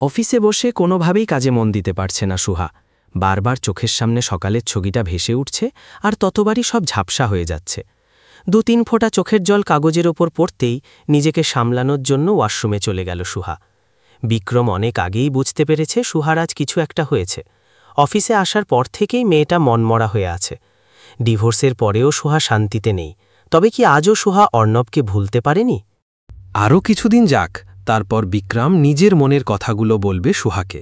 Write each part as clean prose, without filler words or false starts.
অফিসে বসে কোনোভাবেই কাজে মন দিতে পারছে না সুহা। বারবার চোখের সামনে সকালের ছবিটা ভেসে উঠছে, আর ততবারই সব ঝাপসা হয়ে যাচ্ছে। ২-৩ ফোঁটা চোখের জল কাগজের ওপর পড়তেই নিজেকে সামলানোর জন্য ওয়াশরুমে চলে গেল সুহা। বিক্রম অনেক আগেই বুঝতে পেরেছে সুহার আজ কিছু একটা হয়েছে। অফিসে আসার পর থেকেই মেয়েটা মনমরা হয়ে আছে। ডিভোর্সের পরেও সুহা শান্তিতে নেই। তবে কি আজও সুহা অর্ণবকে ভুলতে পারেনি? আরও কিছুদিন যাক, তারপর বিক্রম নিজের মনের কথাগুলো বলবে সুহাকে।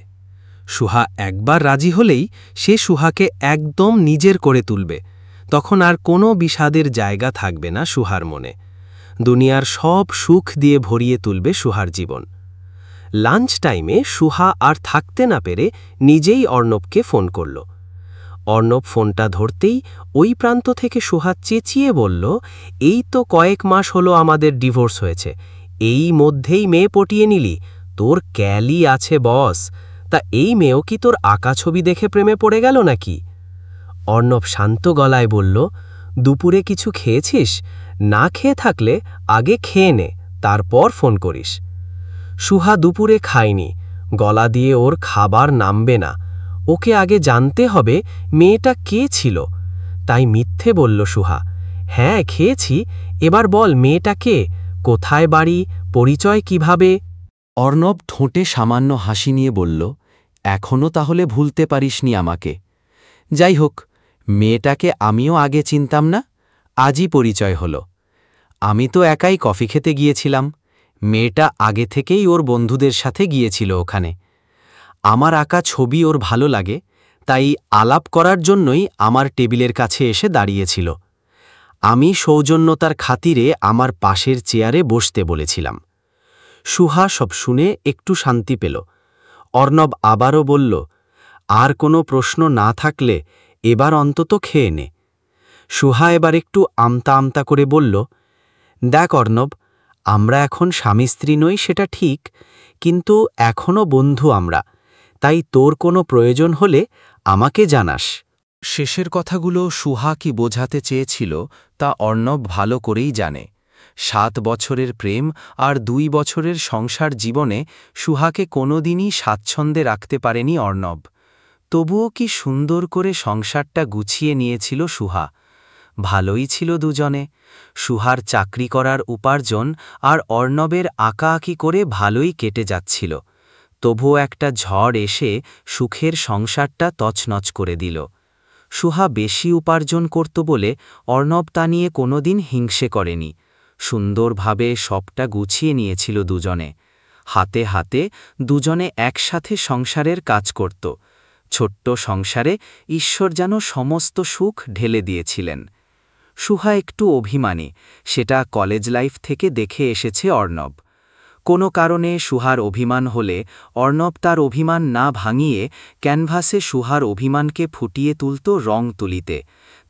সুহা একবার রাজি হলেই সে সুহাকে একদম নিজের করে তুলবে। তখন আর কোনো বিষাদের জায়গা থাকবে না সুহার মনে। দুনিয়ার সব সুখ দিয়ে ভরিয়ে তুলবে সুহার জীবন। লাঞ্চ টাইমে সুহা আর থাকতে না পেরে নিজেই অর্ণবকে ফোন করল। অর্ণব ফোনটা ধরতেই ওই প্রান্ত থেকে সুহা চেঁচিয়ে বলল, এই তো কয়েক মাস হলো আমাদের ডিভোর্স হয়েছে, এই মধ্যেই মেয়ে পটিয়ে নিলি? তোর ক্যালি আছে বস। তা এই মেয়েও কি তোর আঁকা ছবি দেখে প্রেমে পড়ে গেল নাকি? অর্ণব শান্ত গলায় বলল, দুপুরে কিছু খেয়েছিস? না খেয়ে থাকলে আগে খেয়ে নে, তারপর ফোন করিস। সুহা দুপুরে খায়নি, গলা দিয়ে ওর খাবার নামবে না। ওকে আগে জানতে হবে মেয়েটা কে ছিল। তাই মিথ্যে বলল সুহা, হ্যাঁ খেয়েছি, এবার বল মেয়েটা কে, কোথায় বাড়ি, পরিচয় কিভাবে? অর্ণব ঠোঁটে সামান্য হাসি নিয়ে বলল, এখনও তাহলে ভুলতে পারিসনি আমাকে? যাই হোক, মেয়েটাকে আমিও আগে চিনতাম না, আজই পরিচয় হলো। আমি তো একাই কফি খেতে গিয়েছিলাম, মেয়েটা আগে থেকেই ওর বন্ধুদের সাথে গিয়েছিল ওখানে। আমার আঁকা ছবি ওর ভালো লাগে, তাই আলাপ করার জন্যই আমার টেবিলের কাছে এসে দাঁড়িয়েছিল। আমি সৌজন্যতার খাতিরে আমার পাশের চেয়ারে বসতে বলেছিলাম। সুহা সব শুনে একটু শান্তি পেল। অর্ণব আবারও বলল, আর কোনো প্রশ্ন না থাকলে এবার অন্তত খেয়ে নে। সুহা এবার একটু আমতা আমতা করে বলল, দেখ অর্ণব, আমরা এখন স্বামী স্ত্রী নই সেটা ঠিক, কিন্তু এখনও বন্ধু আমরা, তাই তোর কোনো প্রয়োজন হলে আমাকে জানাস। শেষের কথাগুলো সুহা কি বোঝাতে চেয়েছিল তা অর্ণব ভালো করেই জানে। 7 বছরের প্রেম আর 2 বছরের সংসার জীবনে সুহাকে কোনোদিনই স্বাচ্ছন্দ্যে রাখতে পারেনি অর্ণব। তবুও কি সুন্দর করে সংসারটা গুছিয়ে নিয়েছিল সুহা। ভালোই ছিল দুজনে। সুহার চাকরি করার উপার্জন আর অর্ণবের আঁকাআঁকি করে ভালোই কেটে যাচ্ছিল। তবুও একটা ঝড় এসে সুখের সংসারটা তছনছ করে দিল। সুহা বেশি উপার্জন করত বলে অর্ণব তা নিয়ে কোনোদিন হিংসে করেনি। সুন্দরভাবে সবটা গুছিয়ে নিয়েছিল দুজনে। হাতে হাতে দুজনে একসাথে সংসারের কাজ করত। ছোট্ট সংসারে ঈশ্বর যেন সমস্ত সুখ ঢেলে দিয়েছিলেন। সুহা একটু অভিমানী, সেটা কলেজ লাইফ থেকে দেখে এসেছে অর্ণব। কোনো কারণে সুহার অভিমান হলে অর্ণব তার অভিমান না ভাঙিয়ে ক্যানভাসে সুহার অভিমানকে ফুটিয়ে তুলত রং তুলিতে।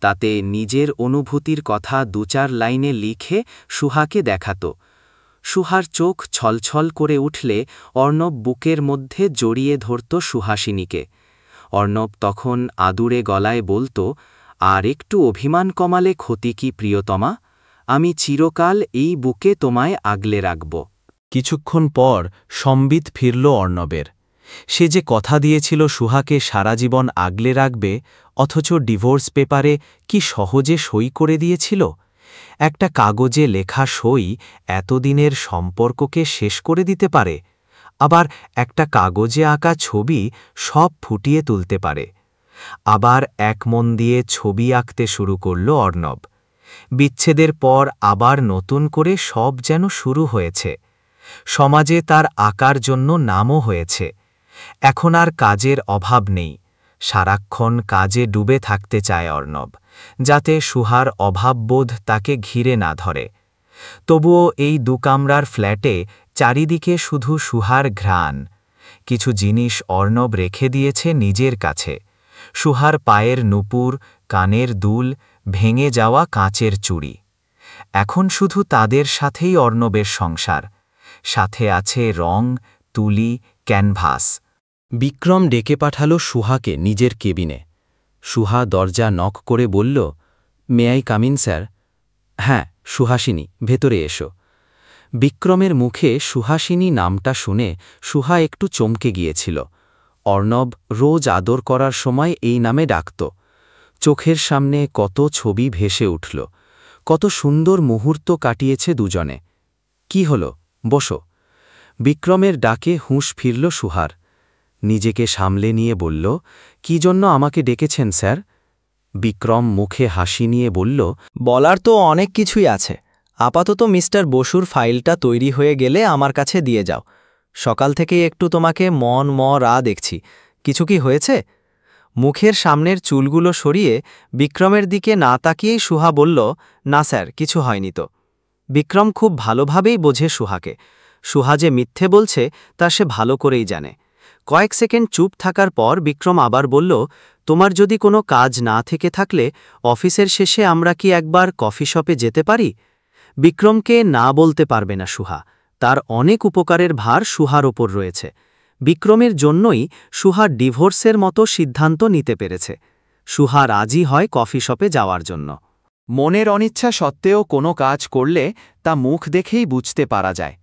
তাতে নিজের অনুভূতির কথা 2-4 লাইনে লিখে সুহাকে দেখাত। সুহার চোখ ছলছল করে উঠলে অর্ণব বুকের মধ্যে জড়িয়ে ধরত সুহাসিনীকে। অর্ণব তখন আদুরে গলায় বলত, আর একটু অভিমান কমালে ক্ষতি কি প্রিয়তমা? আমি চিরকাল এই বুকে তোমায় আগলে রাখব। কিছুক্ষণ পর সম্বিত ফিরল অর্ণবের। সে যে কথা দিয়েছিল সুহাকে সারা জীবন আগলে রাখবে, অথচ ডিভোর্স পেপারে কি সহজে সই করে দিয়েছিল। একটা কাগজে লেখা সই এতদিনের সম্পর্ককে শেষ করে দিতে পারে, আবার একটা কাগজে আঁকা ছবি সব ফুটিয়ে তুলতে পারে। আবার এক মন দিয়ে ছবি আঁকতে শুরু করল অর্ণব। বিচ্ছেদের পর আবার নতুন করে সব যেন শুরু হয়েছে। সমাজে তার আঁকার জন্য নামও হয়েছে। এখন আর কাজের অভাব নেই। সারাক্ষণ কাজে ডুবে থাকতে চায় অর্ণব, যাতে সুহার অভাববোধ তাকে ঘিরে না ধরে। তবুও এই 2 কামরার ফ্ল্যাটে চারিদিকে শুধু সুহার ঘ্রাণ। কিছু জিনিস অর্ণব রেখে দিয়েছে নিজের কাছে। সুহার পায়ের নুপুর, কানের দুল, ভেঙে যাওয়া কাঁচের চুড়ি। এখন শুধু তাদের সাথেই অর্ণবের সংসার। সাথে আছে রং, তুলি, ক্যানভাস। বিক্রম ডেকে পাঠাল সুহাকে নিজের কেবিনে। সুহা দরজা নক করে বলল, may I come in sir? হ্যাঁ, সুহাসিনী, ভেতরে এসো। বিক্রমের মুখে সুহাসিনী নামটা শুনে সুহা একটু চমকে গিয়েছিল। অর্ণব রোজ আদর করার সময় এই নামে ডাকত। চোখের সামনে কত ছবি ভেসে উঠল, কত সুন্দর মুহূর্ত কাটিয়েছে দুজনে। কি হল, বসো। বিক্রমের ডাকে হুঁশ ফিরল সুহার। নিজেকে সামলে নিয়ে বলল, কি জন্য আমাকে ডেকেছেন স্যার? বিক্রম মুখে হাসি নিয়ে বলল, বলার তো অনেক কিছুই আছে। আপাতত মিস্টার বসুর ফাইলটা তৈরি হয়ে গেলে আমার কাছে দিয়ে যাও। সকাল থেকেই একটু তোমাকে রা দেখছি, কিছু কি হয়েছে? মুখের সামনের চুলগুলো সরিয়ে বিক্রমের দিকে না তাকিয়েই সুহা বলল, না স্যার, কিছু হয়নি তো। বিক্রম খুব ভালোভাবেই বোঝে সুহাকে। সুহা যে মিথ্যে বলছে তা সে ভালো করেই জানে। কয়েক সেকেন্ড চুপ থাকার পর বিক্রম আবার বলল, তোমার যদি কোনো কাজ না থেকে থাকলে অফিসের শেষে আমরা কি একবার কফি শপে যেতে পারি? বিক্রমকে না বলতে পারবে না সুহা। তার অনেক উপকারের ভার সুহার ওপর রয়েছে। বিক্রমের জন্যই সুহা ডিভোর্সের মতো সিদ্ধান্ত নিতে পেরেছে। সুহা রাজি হয় কফি শপে যাওয়ার জন্য। মনের অনিচ্ছা সত্ত্বেও কোনো কাজ করলে তা মুখ দেখেই বুঝতে পারা যায়।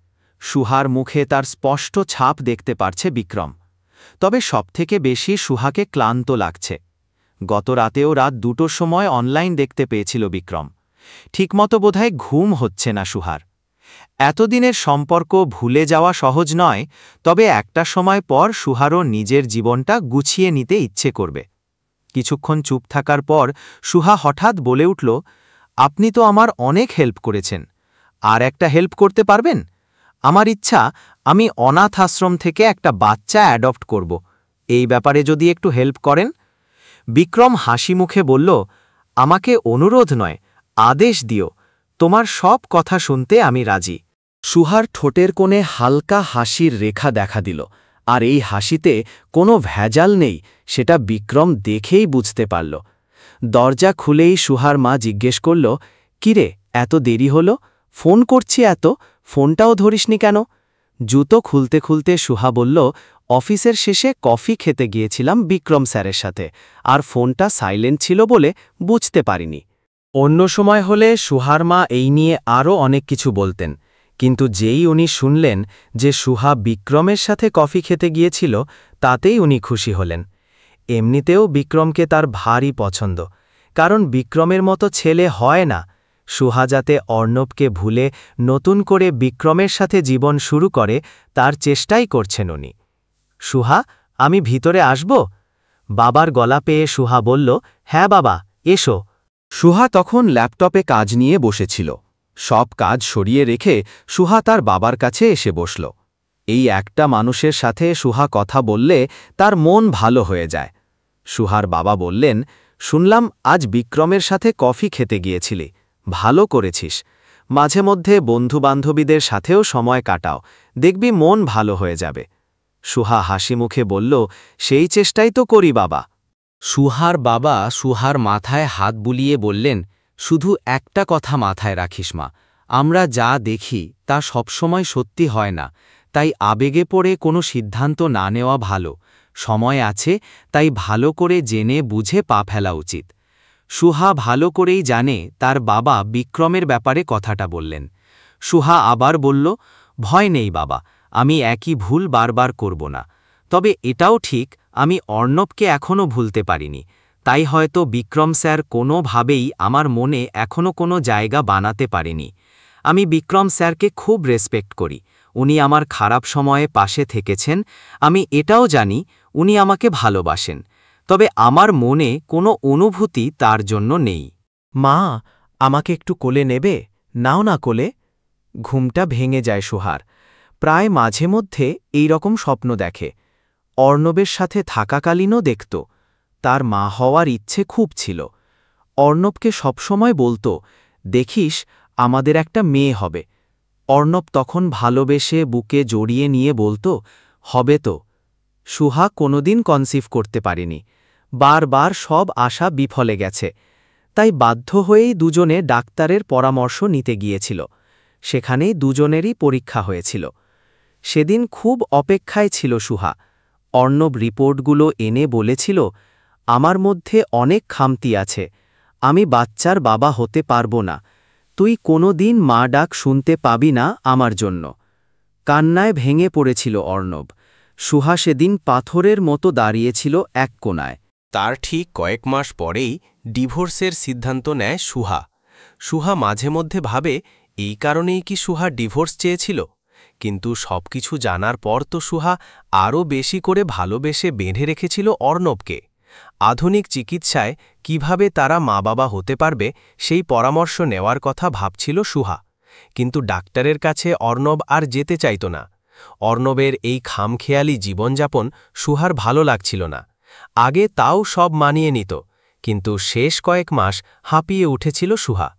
সুহার মুখে তার স্পষ্ট ছাপ দেখতে পারছে বিক্রম। তবে সবথেকে বেশি সুহাকে ক্লান্ত লাগছে। গত রাতেও রাত 2টোর সময় অনলাইন দেখতে পেয়েছিল বিক্রম। ঠিকমতো বোধহয় ঘুম হচ্ছে না সুহার। এতদিনের সম্পর্ক ভুলে যাওয়া সহজ নয়, তবে একটা সময় পর সুহারও নিজের জীবনটা গুছিয়ে নিতে ইচ্ছে করবে। কিছুক্ষণ চুপ থাকার পর সুহা হঠাৎ বলে উঠল, আপনি তো আমার অনেক হেল্প করেছেন, আর একটা হেল্প করতে পারবেন? আমার ইচ্ছা আমি অনাথ আশ্রম থেকে একটা বাচ্চা অ্যাডপ্ট করব। এই ব্যাপারে যদি একটু হেল্প করেন। বিক্রম হাসি মুখে বলল, আমাকে অনুরোধ নয়, আদেশ দিও। তোমার সব কথা শুনতে আমি রাজি। সুহার ঠোঁটের কোণে হালকা হাসির রেখা দেখা দিল, আর এই হাসিতে কোনো ভেজাল নেই, সেটা বিক্রম দেখেই বুঝতে পারল। দরজা খুলেই সুহার মা জিজ্ঞেস করল, কিরে, এত দেরি হলো? ফোন করছি ফোনটাও ধরিসনি কেন? জুতো খুলতে খুলতে সুহা বলল, অফিসের শেষে কফি খেতে গিয়েছিলাম বিক্রম স্যারের সাথে, আর ফোনটা সাইলেন্ট ছিল বলে বুঝতে পারিনি। অন্য সময় হলে সুহার মা এই নিয়ে আরও অনেক কিছু বলতেন, কিন্তু যেই উনি শুনলেন যে সুহা বিক্রমের সাথে কফি খেতে গিয়েছিল, তাতেই উনি খুশি হলেন। এমনিতেও বিক্রমকে তার ভারী পছন্দ, কারণ বিক্রমের মতো ছেলে হয় না। সুহা যাতে অর্ণবকে ভুলে নতুন করে বিক্রমের সাথে জীবন শুরু করে, তার চেষ্টাই করছেন উনি। সুহা, আমি ভিতরে আসব? বাবার গলা পেয়ে সুহা বলল, হ্যাঁ বাবা, এসো। সুহা তখন ল্যাপটপে কাজ নিয়ে বসেছিল। সব কাজ সরিয়ে রেখে সুহা তার বাবার কাছে এসে বসল। এই একটা মানুষের সাথে সুহা কথা বললে তার মন ভালো হয়ে যায়। সুহার বাবা বললেন, শুনলাম আজ বিক্রমের সাথে কফি খেতে গিয়েছিলি, ভালো করেছিস। মাঝে মধ্যে বন্ধুবান্ধবীদের সাথেও সময় কাটাও, দেখবি মন ভালো হয়ে যাবে। সুহা হাসি মুখে বলল, সেই চেষ্টাই তো করি বাবা। সুহার বাবা সুহার মাথায় হাত বুলিয়ে বললেন, শুধু একটা কথা মাথায় রাখিস মা, আমরা যা দেখি তা সবসময় সত্যি হয় না, তাই আবেগে পড়ে কোনো সিদ্ধান্ত না নেওয়া ভালো। সময় আছে, তাই ভালো করে জেনে বুঝে পা ফেলা উচিত। সুহা ভালো করেই জানে তার বাবা বিক্রমের ব্যাপারে কথাটা বললেন। সুহা আবার বলল, ভয় নেই বাবা, আমি একই ভুল বারবার করব না। তবে এটাও ঠিক, আমি অর্ণবকে এখনও ভুলতে পারিনি, তাই হয়তো বিক্রম স্যার কোনোভাবেই আমার মনে এখনও কোনো জায়গা বানাতে পারেনি। আমি বিক্রম স্যারকে খুব রেসপেক্ট করি, উনি আমার খারাপ সময়ে পাশে থেকেছেন। আমি এটাও জানি উনি আমাকে ভালোবাসেন, তবে আমার মনে কোনো অনুভূতি তার জন্য নেই। মা, আমাকে একটু কোলে নেবে? নাও না কোলে। ঘুমটা ভেঙে যায় সুহার। প্রায় মাঝে মধ্যে এই রকম স্বপ্ন দেখে। অর্ণবের সাথে থাকাকালীনও দেখত। তার মা হওয়ার ইচ্ছে খুব ছিল। অর্ণবকে সবসময় বলতো, দেখিস আমাদের একটা মেয়ে হবে। অর্ণব তখন ভালোবেসে বুকে জড়িয়ে নিয়ে বলতো, হবে তো। সুহা কোনোদিন কনসিভ করতে পারেনি। বারবার সব আশা বিফলে গেছে। তাই বাধ্য হয়েই দুজনে ডাক্তারের পরামর্শ নিতে গিয়েছিল। সেখানেই দুজনেরই পরীক্ষা হয়েছিল। সেদিন খুব অপেক্ষায় ছিল সুহা। অর্ণব রিপোর্টগুলো এনে বলেছিল, আমার মধ্যে অনেক খামতি আছে, আমি বাচ্চার বাবা হতে পারব না। তুই কোনো দিন মা ডাক শুনতে পাবি না আমার জন্য। কান্নায় ভেঙে পড়েছিল অর্ণব। সুহা সেদিন পাথরের মতো দাঁড়িয়েছিল এক কোণায়। তার ঠিক কয়েক মাস পরেই ডিভোর্সের সিদ্ধান্ত নেয় সুহা। সুহা মাঝে মধ্যে ভাবে এই কারণেই কি সুহা ডিভোর্স চেয়েছিল, কিন্তু সবকিছু জানার পর তো সুহা আরও বেশি করে ভালোবেসে বেঁধে রেখেছিল অর্ণবকে। আধুনিক চিকিৎসায় কিভাবে তারা মা বাবা হতে পারবে সেই পরামর্শ নেওয়ার কথা ভাবছিল সুহা, কিন্তু ডাক্তারের কাছে অর্ণব আর যেতে চাইত না। অর্ণবের এই খামখেয়ালি জীবনযাপন সুহার ভালো লাগছিল না। আগে তাও সব মানিয়ে নিত, কিন্তু শেষ কয়েক মাস হাঁপিয়ে উঠেছিল সুহা।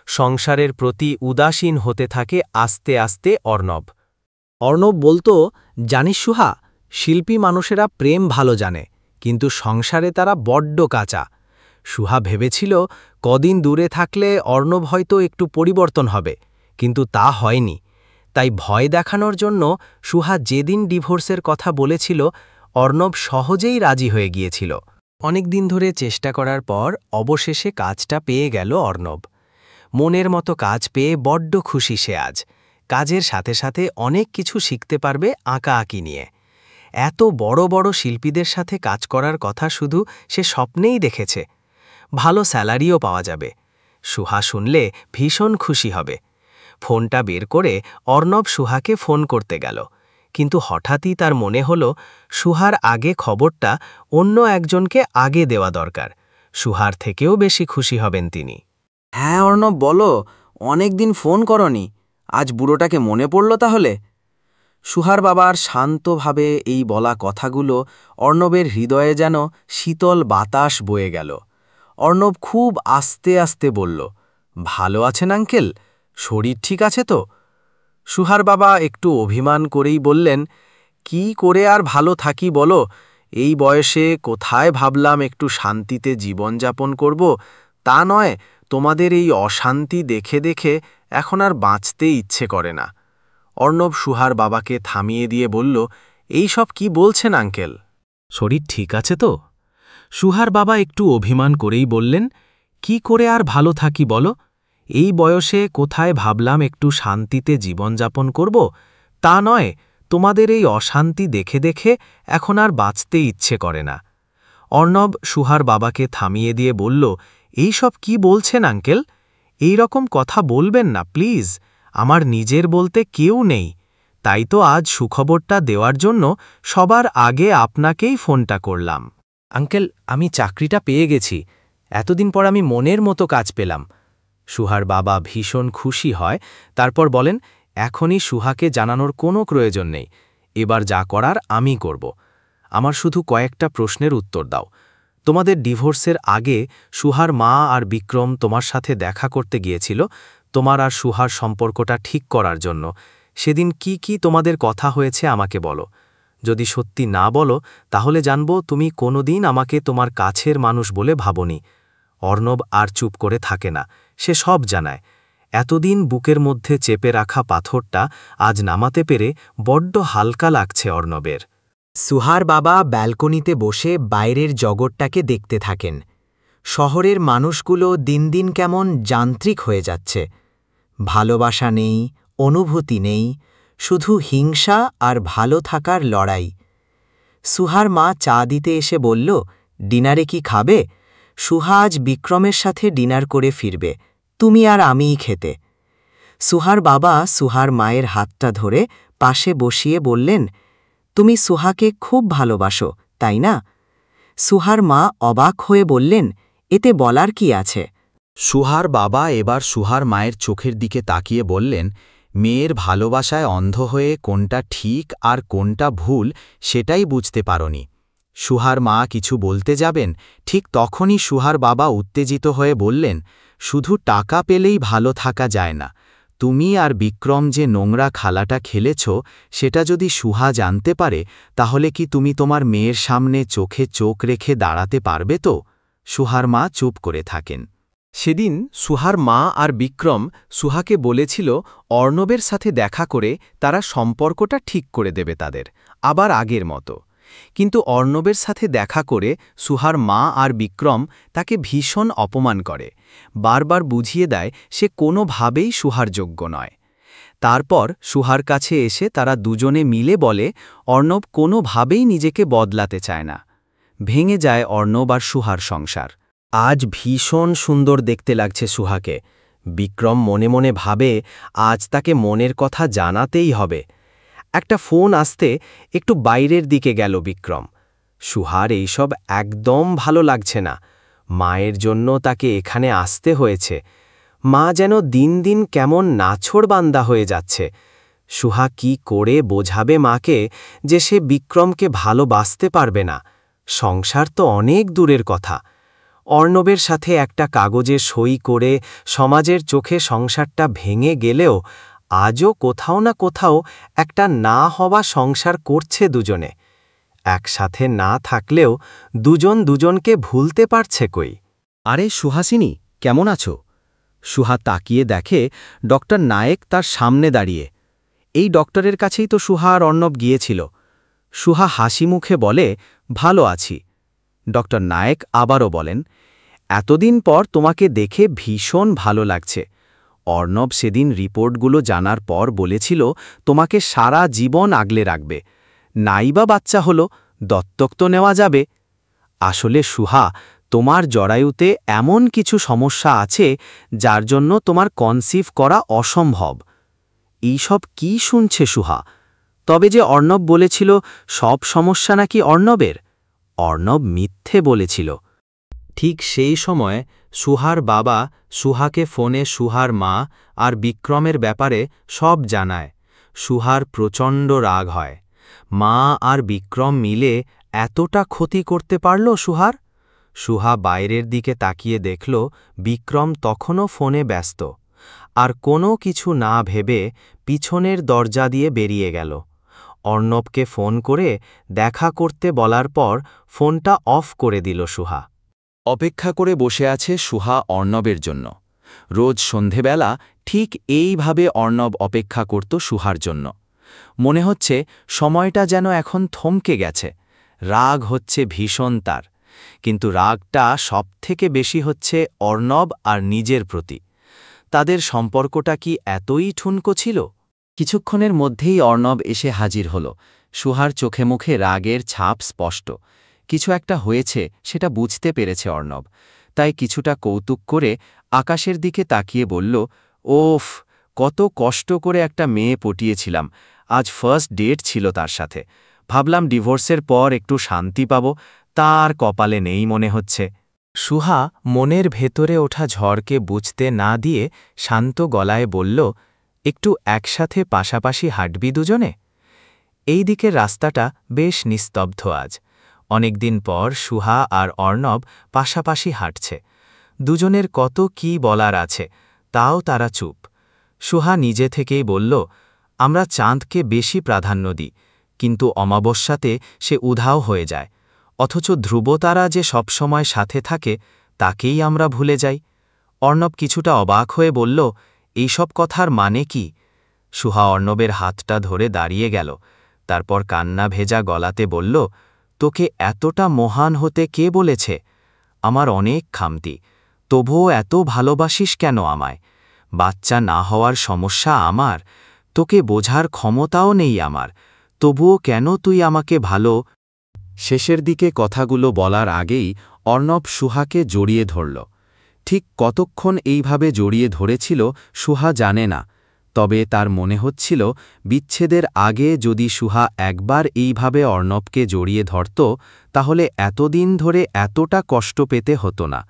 সংসারের প্রতি উদাসীন হতে থাকে আস্তে আস্তে অর্ণব। অর্ণব বলতো, জানিস সুহা, শিল্পী মানুষেরা প্রেম ভালো জানে, কিন্তু সংসারে তারা বড্ড কাঁচা। সুহা ভেবেছিল কদিন দূরে থাকলে অর্ণব হয়তো একটু পরিবর্তন হবে, কিন্তু তা হয়নি। তাই ভয় দেখানোর জন্য সুহা যেদিন ডিভোর্সের কথা বলেছিল, অর্ণব সহজেই রাজি হয়ে গিয়েছিল। অনেক দিন ধরে চেষ্টা করার পর অবশেষে কাজটা পেয়ে গেল অর্ণব। মনের মতো কাজ পেয়ে বড্ড খুশি সে আজ। কাজের সাথে সাথে অনেক কিছু শিখতে পারবে আঁকাআঁকি নিয়ে। এত বড় বড় শিল্পীদের সাথে কাজ করার কথা শুধু সে স্বপ্নেই দেখেছে। ভালো স্যালারিও পাওয়া যাবে। সুহা শুনলে ভীষণ খুশি হবে। ফোনটা বের করে অর্ণব সুহাকে ফোন করতে গেল, কিন্তু হঠাৎই তার মনে হলো সুহার আগে খবরটা অন্য একজনকে আগে দেওয়া দরকার। সুহার থেকেও বেশি খুশি হবেন তিনি। হ্যাঁ অর্ণব, বলো, অনেক দিন ফোন করনি, আজ বুড়োটাকে মনে পড়ল তাহলে? সুহার বাবার শান্তভাবে এই বলা কথাগুলো অর্ণবের হৃদয়ে যেন শীতল বাতাস বয়ে গেল। অর্ণব খুব আস্তে আস্তে বলল, ভালো আছেন আঙ্কেল? শরীর ঠিক আছে তো? সুহার বাবা একটু অভিমান করেই বললেন, কি করে আর ভালো থাকি বলো, এই বয়সে কোথায় ভাবলাম একটু শান্তিতে জীবনযাপন করব। তা নয়, তোমাদের এই অশান্তি দেখে দেখে এখন আর বাঁচতে ইচ্ছে করে না। অর্ণব সুহার বাবাকে থামিয়ে দিয়ে বলল, এই সব কি বলছেন আঙ্কেল? শরীর ঠিক আছে তো? সুহার বাবা একটু অভিমান করেই বললেন, কি করে আর ভালো থাকি বলো, এই বয়সে কোথায় ভাবলাম একটু শান্তিতে জীবনযাপন করব। তা নয়, তোমাদের এই অশান্তি দেখে দেখে এখন আর বাঁচতে ইচ্ছে করে না। অর্ণব সুহার বাবাকে থামিয়ে দিয়ে বলল, এই সব কি বলছেন আঙ্কেল? এই রকম কথা বলবেন না প্লিজ, আমার নিজের বলতে কেউ নেই। তাই তো আজ সুখবরটা দেওয়ার জন্য সবার আগে আপনাকেই ফোনটা করলাম। আঙ্কেল, আমি চাকরিটা পেয়ে গেছি। এতদিন পর আমি মনের মতো কাজ পেলাম। সুহার বাবা ভীষণ খুশি হয়, তারপর বলেন, এখনই সুহাকে জানানোর কোনো প্রয়োজন নেই। এবার যা করার আমি করব। আমার শুধু কয়েকটা প্রশ্নের উত্তর দাও। তোমাদের ডিভোর্সের আগে সুহার মা আর বিক্রম তোমার সাথে দেখা করতে গিয়েছিল তোমার আর সুহার সম্পর্কটা ঠিক করার জন্য। সেদিন কি কি তোমাদের কথা হয়েছে আমাকে বলো। যদি সত্যি না বলো তাহলে জানব তুমি কোনোদিন আমাকে তোমার কাছের মানুষ বলে ভাবনি। অর্ণব আর চুপ করে থাকে না, সে সব জানায়। এতদিন বুকের মধ্যে চেপে রাখা পাথরটা আজ নামাতে পেরে বড্ড হালকা লাগছে অর্ণবের। সুহার বাবা ব্যালকনিতে বসে বাইরের জগৎটাকে দেখতে থাকেন। শহরের মানুষগুলো দিন দিন কেমন যান্ত্রিক হয়ে যাচ্ছে। ভালোবাসা নেই, অনুভূতি নেই, শুধু হিংসা আর ভালো থাকার লড়াই। সুহার মা চা দিতে এসে বলল, ডিনারে কি খাবে? সুহা আজ বিক্রমের সাথে ডিনার করে ফিরবে, তুমি আর আমিই খেতে। সুহার বাবা সুহার মায়ের হাতটা ধরে পাশে বসিয়ে বললেন, তুমি সুহাকে খুব ভালোবাসো, তাই না? সুহার মা অবাক হয়ে বললেন, এতে বলার কি আছে? সুহার বাবা এবার সুহার মায়ের চোখের দিকে তাকিয়ে বললেন, মেয়ের ভালোবাসায় অন্ধ হয়ে কোনটা ঠিক আর কোনটা ভুল সেটাই বুঝতে পারোনি। সুহার মা কিছু বলতে যাবেন, ঠিক তখনই সুহার বাবা উত্তেজিত হয়ে বললেন, শুধু টাকা পেলেই ভালো থাকা যায় না। তুমি আর বিক্রম যে নোংরা খালাটা খেলেছ সেটা যদি সুহা জানতে পারে তাহলে কি তুমি তোমার মেয়ের সামনে চোখে চোখ রেখে দাঁড়াতে পারবে তো? সুহার মা চুপ করে থাকেন। সেদিন সুহার মা আর বিক্রম সুহাকে বলেছিল অর্ণবের সাথে দেখা করে তারা সম্পর্কটা ঠিক করে দেবে তাদের, আবার আগের মতো। কিন্তু অর্ণবের সাথে দেখা করে সুহার মা আর বিক্রম তাকে ভীষণ অপমান করে, বারবার বুঝিয়ে দেয় সে কোনোভাবেই সুহার যোগ্য নয়। তারপর সুহার কাছে এসে তারা দুজনে মিলে বলে অর্ণব কোনোভাবেই নিজেকে বদলাতে চায় না। ভেঙে যায় অর্ণব আর সুহার সংসার। আজ ভীষণ সুন্দর দেখতে লাগছে সুহাকে। বিক্রম মনে মনে ভাবে আজ তাকে মনের কথা জানাতেই হবে। একটা ফোন আসতে একটু বাইরের দিকে গেল বিক্রম। সুহার এইসব একদম ভালো লাগছে না। মায়ের জন্য তাকে এখানে আসতে হয়েছে। মা যেন দিন দিন কেমন নাছোড়বান্দা হয়ে যাচ্ছে। সুহা কি করে বোঝাবে মাকে যে সে বিক্রমকে ভালোবাসতে পারবে না? সংসার তো অনেক দূরের কথা। অর্ণবের সাথে একটা কাগজে সই করে সমাজের চোখে সংসারটা ভেঙে গেলেও আজও কোথাও না কোথাও একটা না হওয়া সংসার করছে দুজনে। একসাথে না থাকলেও দুজন দুজনকে ভুলতে পারছে কই। আরে সুহাসিনী, কেমন আছো? সুহা তাকিয়ে দেখে ডক্টর নায়েক তার সামনে দাঁড়িয়ে। এই ডক্টরের কাছেই তো সুহা আর অর্ণব গিয়েছিল। সুহা হাসি মুখে বলে, ভালো আছি। ডক্টর নায়েক আবারও বলেন, এতদিন পর তোমাকে দেখে ভীষণ ভালো লাগছে। অর্ণব সেদিন রিপোর্টগুলো জানার পর বলেছিল তোমাকে সারা জীবন আগলে রাখবে। নাইবা বাচ্চা হলো, দত্তক তো নেওয়া যাবে। আসলে সুহা, তোমার জরায়ুতে এমন কিছু সমস্যা আছে যার জন্য তোমার কনসিভ করা অসম্ভব। এইসব কি শুনছে সুহা? তবে যে অর্ণব বলেছিল সব সমস্যা নাকি অর্ণবের, অর্ণব মিথ্যে বলেছিল। ঠিক সেই সময় সুহার বাবা সুহাকে ফোনে সুহার মা আর বিক্রমের ব্যাপারে সব জানায়। সুহার প্রচণ্ড রাগ হয়। মা আর বিক্রম মিলে এতটা ক্ষতি করতে পারল সুহার? সুহা বাইরের দিকে তাকিয়ে দেখল বিক্রম তখনও ফোনে ব্যস্ত, আর কোনো কিছু না ভেবে পিছনের দরজা দিয়ে বেরিয়ে গেল। অর্ণবকে ফোন করে দেখা করতে বলার পর ফোনটা অফ করে দিল সুহা। অপেক্ষা করে বসে আছে সুহা অর্ণবের জন্য। রোজ সন্ধেবেলা ঠিক এইভাবে অর্ণব অপেক্ষা করত সুহার জন্য। মনে হচ্ছে সময়টা যেন এখন থমকে গেছে। রাগ হচ্ছে ভীষণ তার, কিন্তু রাগটা সবথেকে বেশি হচ্ছে অর্ণব আর নিজের প্রতি। তাদের সম্পর্কটা কি এতই ঠুনকো ছিল? কিছুক্ষণের মধ্যেই অর্ণব এসে হাজির হল। সুহার চোখে মুখে রাগের ছাপ স্পষ্ট। কিছু একটা হয়েছে সেটা বুঝতে পেরেছে অর্ণব, তাই কিছুটা কৌতুক করে আকাশের দিকে তাকিয়ে বলল, ওফ, কত কষ্ট করে একটা মেয়ে পটিয়েছিলাম। আজ ফার্স্ট ডেট ছিল তার সাথে। ভাবলাম ডিভোর্সের পর একটু শান্তি পাব, তার কপালে নেই মনে হচ্ছে। সুহা মনের ভেতরে ওঠা ঝড়কে বুঝতে না দিয়ে শান্ত গলায় বলল, একটু একসাথে পাশাপাশি হাঁটবি দুজনে? এই দিকের রাস্তাটা বেশ নিস্তব্ধ আজ। অনেকদিন পর সুহা আর অর্ণব পাশাপাশি হাঁটছে। দুজনের কত কি বলার আছে, তাও তারা চুপ। সুহা নিজে থেকেই বলল, আমরা চাঁদকে বেশি প্রাধান্য দিই, কিন্তু অমাবস্যাতে সে উধাও হয়ে যায়। অথচ ধ্রুবতারা যে সবসময় সাথে থাকে তাকেই আমরা ভুলে যাই। অর্ণব কিছুটা অবাক হয়ে বলল, এইসব কথার মানে কি? সুহা অর্ণবের হাতটা ধরে দাঁড়িয়ে গেল। তারপর কান্না ভেজা গলাতে বলল, তোকে এতটা মহান হতে কে বলেছে? আমার অনেক খামতি, তবুও এত ভালোবাসিস কেন আমায়? বাচ্চা না হওয়ার সমস্যা আমার, তোকে বোঝার ক্ষমতাও নেই আমার, তবুও কেন তুই আমাকে ভালো? শেষের দিকে কথাগুলো বলার আগেই অর্ণব সুহাকে জড়িয়ে ধরল। ঠিক কতক্ষণ এইভাবে জড়িয়ে ধরেছিল সুহা জানে না, তবে তার মনে হচ্ছিল বিচ্ছেদের আগে যদি সুহা একবার এইভাবে অর্ণবকে জড়িয়ে ধরত তাহলে এতদিন ধরে এতটা কষ্ট পেতে হতো না।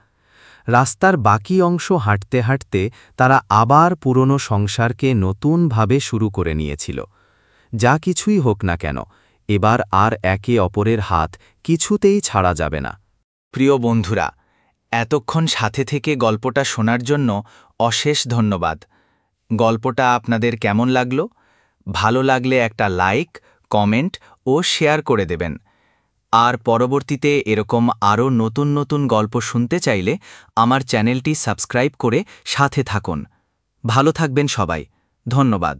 রাস্তার বাকি অংশ হাঁটতে হাঁটতে তারা আবার পুরনো সংসারকে নতুনভাবে শুরু করে নিয়েছিল। যা কিছুই হোক না কেন, এবার আর একে অপরের হাত কিছুতেই ছাড়া যাবে না। প্রিয় বন্ধুরা, এতক্ষণ সাথে থেকে গল্পটা শোনার জন্য অশেষ ধন্যবাদ। গল্পটা আপনাদের কেমন লাগলো? ভালো লাগলে একটা লাইক, কমেন্ট ও শেয়ার করে দেবেন। আর পরবর্তীতে এরকম আরও নতুন নতুন গল্প শুনতে চাইলে আমার চ্যানেলটি সাবস্ক্রাইব করে সাথে থাকুন। ভালো থাকবেন সবাই। ধন্যবাদ।